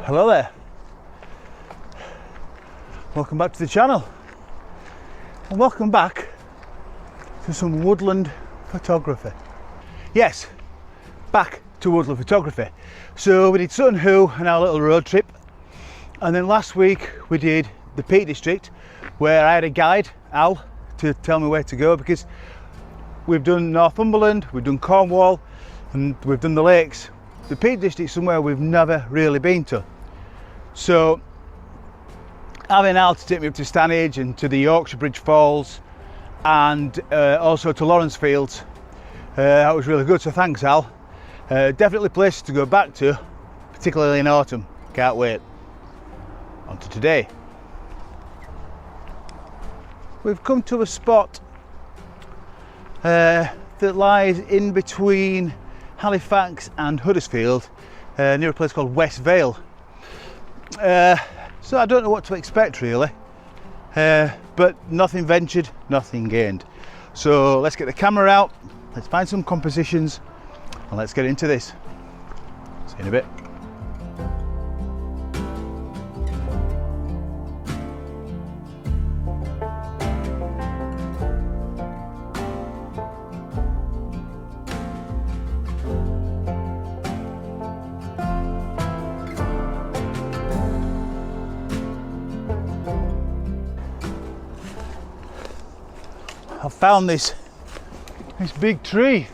Hello there, welcome back to the channel and welcome back to some woodland photography. Yes, back to woodland photography. So we did Sutton Hoo and our little road trip, and then last week we did the Peak District where I had a guide, Al, to tell me where to go, because we've done Northumberland, we've done Cornwall and we've done the lakes. The Peak District is somewhere we've never really been to. So having Al to take me up to Stanage and to the Yorkshire Bridge Falls and also to Lawrence Fields, that was really good, so thanks Al. Definitely places to go back to, particularly in autumn. Can't wait. On to today. We've come to a spot that lies in between Halifax and Huddersfield, near a place called West Vale. So I don't know what to expect really, but nothing ventured, nothing gained. So let's get the camera out, let's find some compositions and let's get into this. See you in a bit. I found this big tree.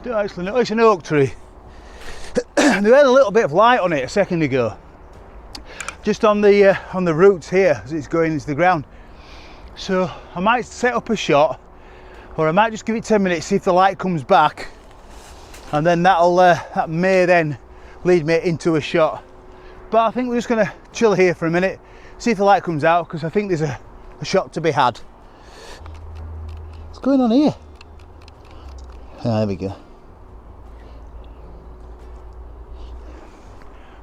Don't actually know, it's an oak tree. They had a little bit of light on it a second ago, just on the roots here as it's going into the ground. So I might set up a shot, or I might just give it 10 minutes, see if the light comes back, and then that may then lead me into a shot. But I think we're just going to chill here for a minute, see if the light comes out, because I think there's a shot to be had. What's going on here? Ah, there we go.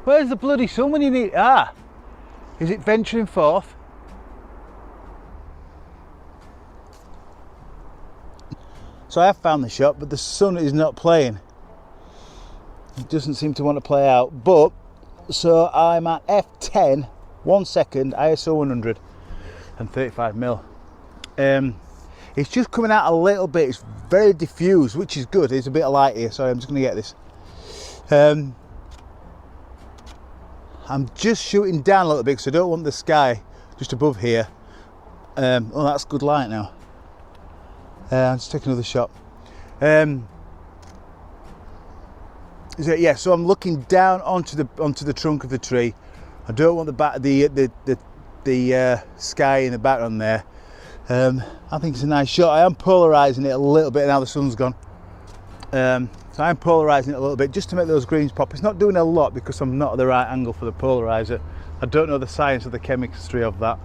Where's the bloody sun when you need? Ah, is it venturing forth? So I have found the shot, but the sun is not playing. It doesn't seem to want to play out. But so I'm at f10, 1 second, ISO 100 and 35mm. It's just coming out a little bit, it's very diffused, which is good. There's a bit of light here, sorry, I'm just going to get this. I'm just shooting down a little bit because I don't want the sky just above here. Oh, that's good light now. I'll just take another shot. So I'm looking down onto the trunk of the tree. I don't want the sky in the background there. I think it's a nice shot. I am polarising it a little bit now the sun's gone. So I'm polarising it a little bit just to make those greens pop. It's not doing a lot because I'm not at the right angle for the polariser. I don't know the science or the chemistry of that,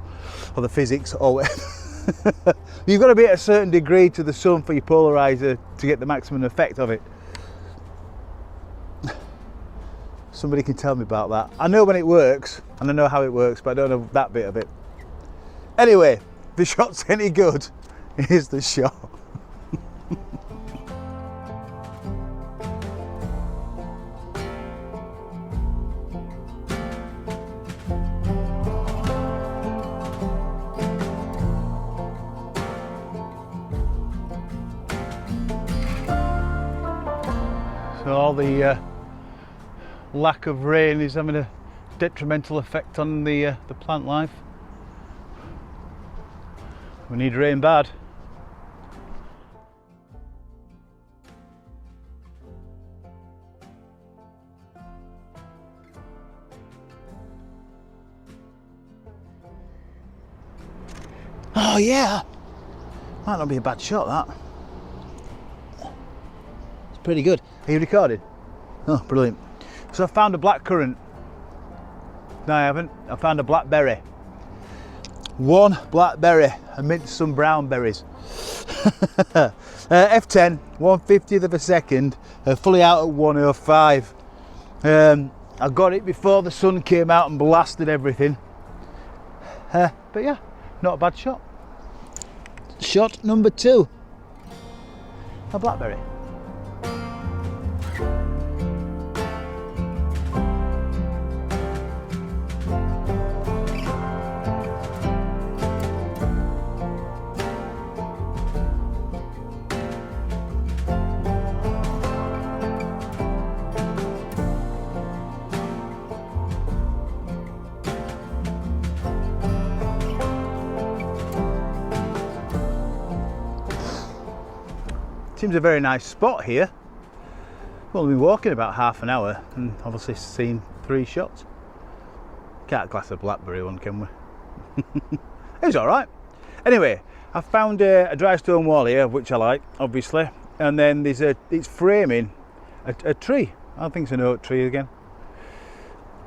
or the physics, or whatever. You've got to be at a certain degree to the sun for your polariser to get the maximum effect of it. Somebody can tell me about that. I know when it works and I know how it works, but I don't know that bit of it. Anyway, if the shot's any good, here's the shot. So all the lack of rain is having a detrimental effect on the plant life. We need rain bad. Oh yeah, might not be a bad shot that. It's pretty good. Are you recording? Oh, brilliant. So I found a blackcurrant. No, I haven't. I found a blackberry. One blackberry amidst some brown berries. F10, 1/50th of a second, fully out at 105. I got it before the sun came out and blasted everything. But yeah, not a bad shot. Shot number 2. A blackberry. Seems a very nice spot here. Well, we've been walking about half an hour and obviously seen 3 shots. Can't class a blackberry one, can we? It was alright. Anyway, I found a dry stone wall here, which I like, obviously. And then there's it's framing a tree. I think it's an oak tree again.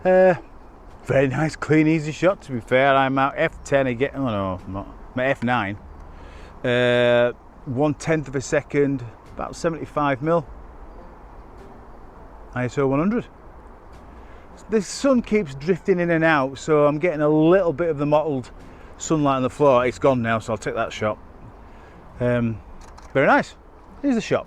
Very nice, clean, easy shot, to be fair. I'm at f10 again. Oh no, I'm not. I'm at f9. 1/10 of a second, about 75mm. ISO 100. The sun keeps drifting in and out, so I'm getting a little bit of the mottled sunlight on the floor. It's gone now, so I'll take that shot. Very nice. Here's the shot.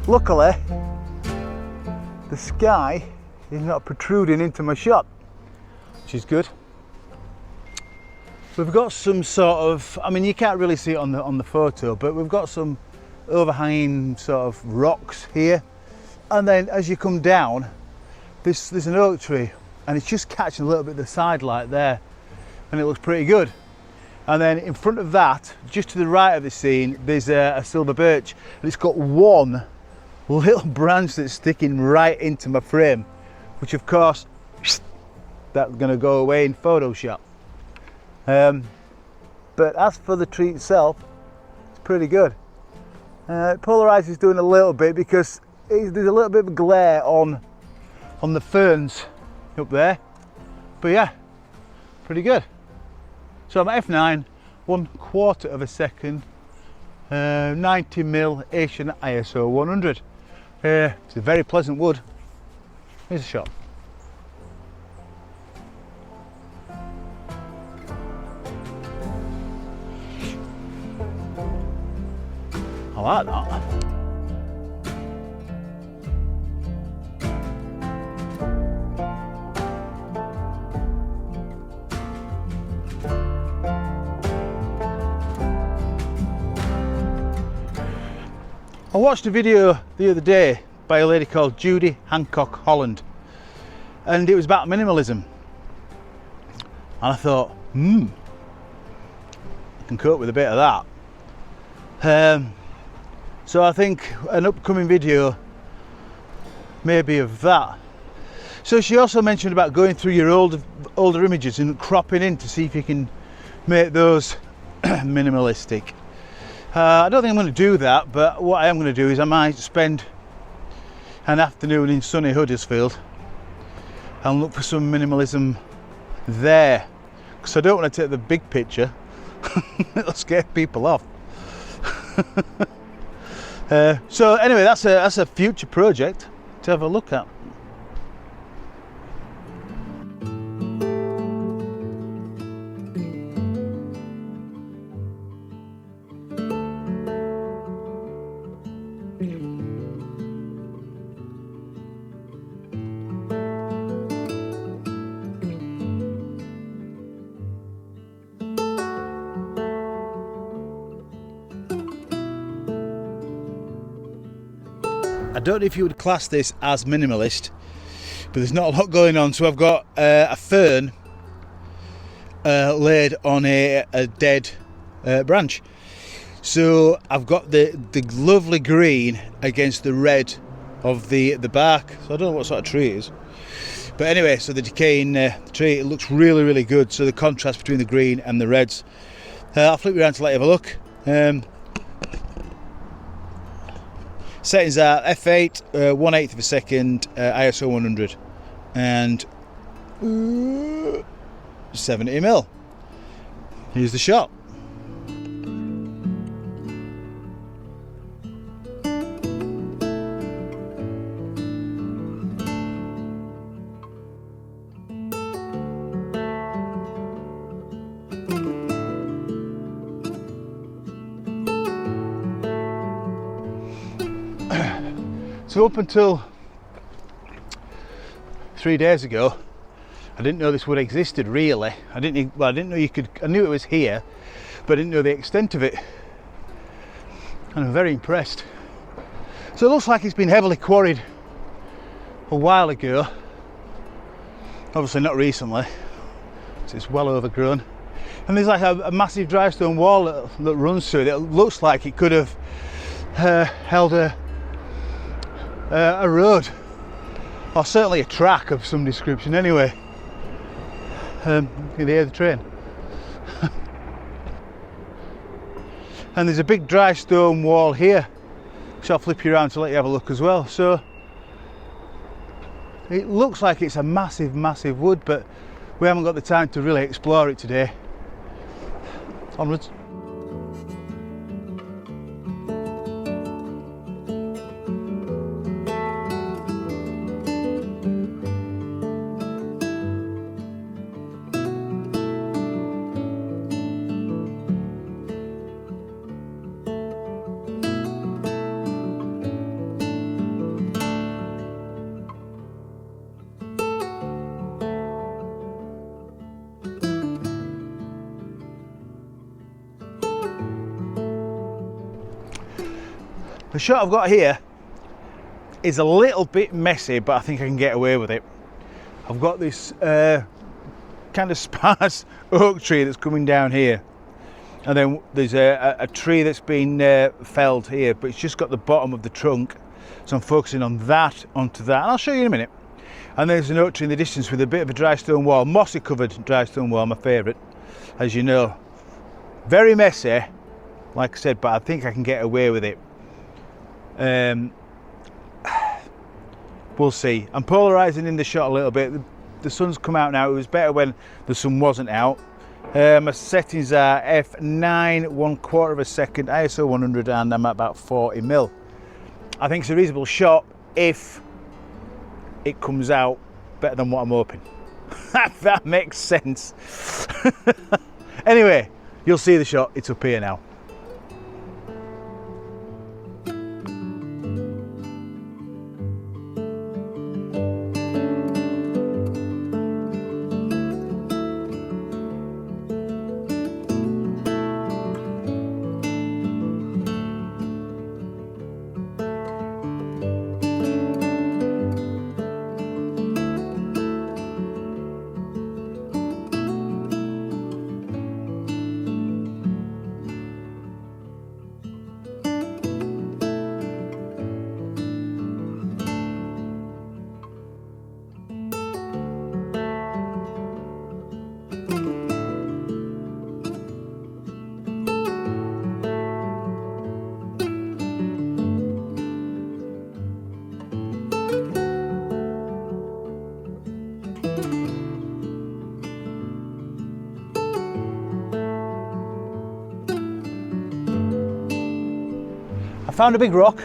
Luckily, the sky is not protruding into my shot, which is good. We've got some sort of, I mean, you can't really see it on the photo, but we've got some overhanging sort of rocks here, and then as you come down, there's an oak tree, and it's just catching a little bit of the side light there, and it looks pretty good. And then in front of that, just to the right of the scene, there's a silver birch, and it's got one little branch that's sticking right into my frame, which of course that's going to go away in Photoshop. But as for the tree itself, it's pretty good. Polarizes doing a little bit because there's a little bit of glare on the ferns up there, but yeah, pretty good. So I'm at f9, 1/4 of a second, 90mm Asian ISO 100. It's a very pleasant wood. Here's a shot. I like that. I watched a video the other day by a lady called Judy Hancock Holland, and it was about minimalism, and I thought, I can cope with a bit of that. So I think an upcoming video may be of that. So she also mentioned about going through your older images and cropping in to see if you can make those minimalistic. I don't think I'm going to do that, but what I am going to do is I might spend an afternoon in sunny Huddersfield and look for some minimalism there, because I don't want to take the big picture. It'll scare people off. So anyway, that's a future project to have a look at. I don't know if you would class this as minimalist, but there's not a lot going on. So I've got a fern laid on a dead branch. So I've got the lovely green against the red of the bark. So I don't know what sort of tree it is. But anyway, so the decaying tree, it looks really, really good. So the contrast between the green and the reds. I'll flip you around to let you have a look. Settings are f8, 1/8 of a second, ISO 100, and 70mm. Here's the shot. So up until 3 days ago. I didn't know this wood existed really. I didn't know you could. I knew it was here, but I didn't know the extent of it. And I'm very impressed. So it looks like it's been heavily quarried a while ago. Obviously not recently, so it's well overgrown. And there's like a massive dry stone wall that runs through it. It looks like it could have held a road, or certainly a track of some description anyway. You can hear the train. And there's a big dry stone wall here, which I'll flip you around to let you have a look as well. So it looks like it's a massive wood, but we haven't got the time to really explore it today. Onwards. The shot I've got here is a little bit messy, but I think I can get away with it. I've got this kind of sparse oak tree that's coming down here, and then there's a tree that's been felled here, but it's just got the bottom of the trunk, so I'm focusing on that, onto that, and I'll show you in a minute. And there's an oak tree in the distance with a bit of a dry stone wall, mossy covered dry stone wall, my favourite, as you know. Very messy, like I said, but I think I can get away with it. We'll see. I'm polarizing in the shot a little bit. The sun's come out now. It was better when the sun wasn't out. My settings are f9 1/4 of a second, ISO 100, and I'm at about 40 mil. I think it's a reasonable shot if it comes out better than what I'm hoping. That makes sense. Anyway, you'll see the shot. It's up here now. I found a big rock,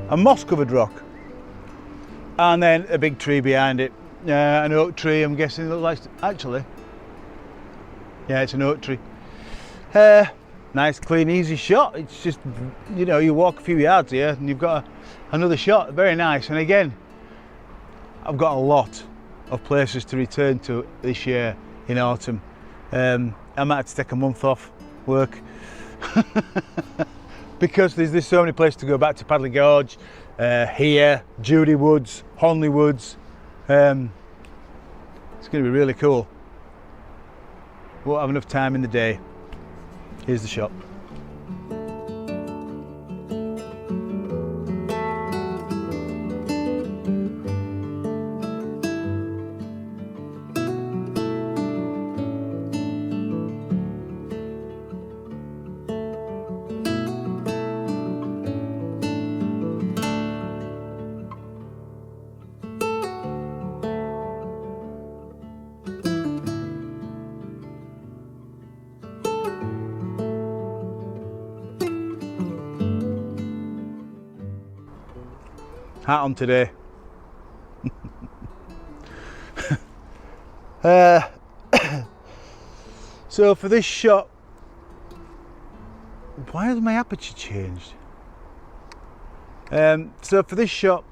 a moss covered rock, and then a big tree behind it, an oak tree. I'm guessing it looks like, actually, yeah, it's an oak tree. Nice clean easy shot. It's just, you know, you walk a few yards here and you've got another shot. Very nice. And again, I've got a lot of places to return to this year in autumn. I might have to take a month off work because there's so many places to go back to. Padley Gorge, here, Judy Woods, Honley Woods. It's going to be really cool. Won't have enough time in the day. Here's the shot. Hat on today. So for this shot, why has my aperture changed? So for this shot,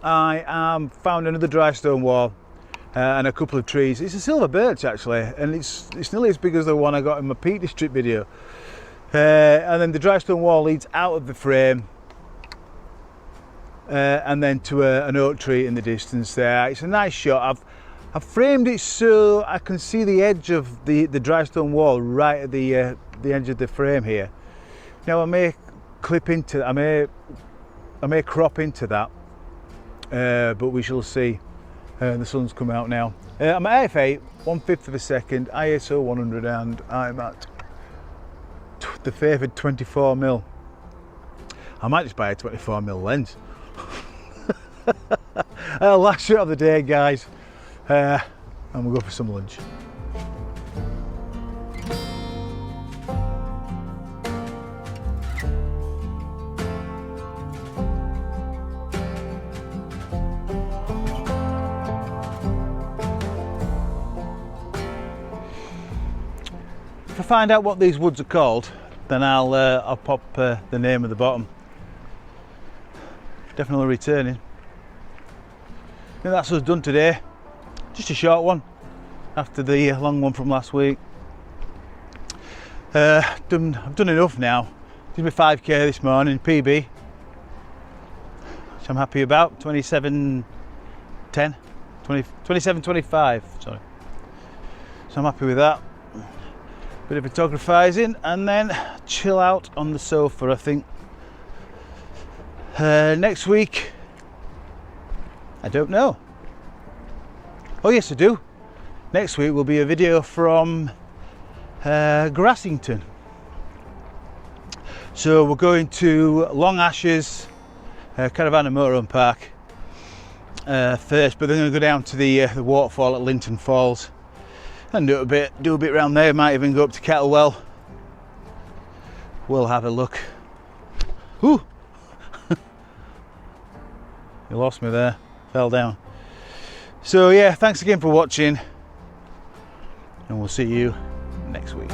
I found another dry stone wall, and a couple of trees. It's a silver birch actually, and it's nearly as big as the one I got in my Peak District video. And then the dry stone wall leads out of the frame, and then to an oak tree in the distance there. It's a nice shot. I've framed it so I can see the edge of the dry stone wall right at the edge of the frame here. Now I may clip into, I may crop into that, but we shall see. The sun's come out now. I'm at f8, 1/5 of a second, ISO 100, and I'm at the favoured 24mm. I might just buy a 24mm lens. Last shot of the day, guys, and we'll go for some lunch. If I find out what these woods are called, then I'll pop the name at the bottom. Definitely returning. I think that's us done today. Just a short one after the long one from last week. I've done enough now. Did my 5k this morning, PB, which I'm happy about. 27:25. Sorry. So I'm happy with that. Bit of photographising and then chill out on the sofa, I think. Next week, I don't know. Oh yes, I do. Next week will be a video from Grassington. So we're going to Long Ashes Caravan and Motorhome Park first, but then we're going to go down to the waterfall at Linton Falls and do a bit around there. Might even go up to Kettlewell. We'll have a look. Ooh. You lost me there, fell down. So yeah, thanks again for watching, and we'll see you next week.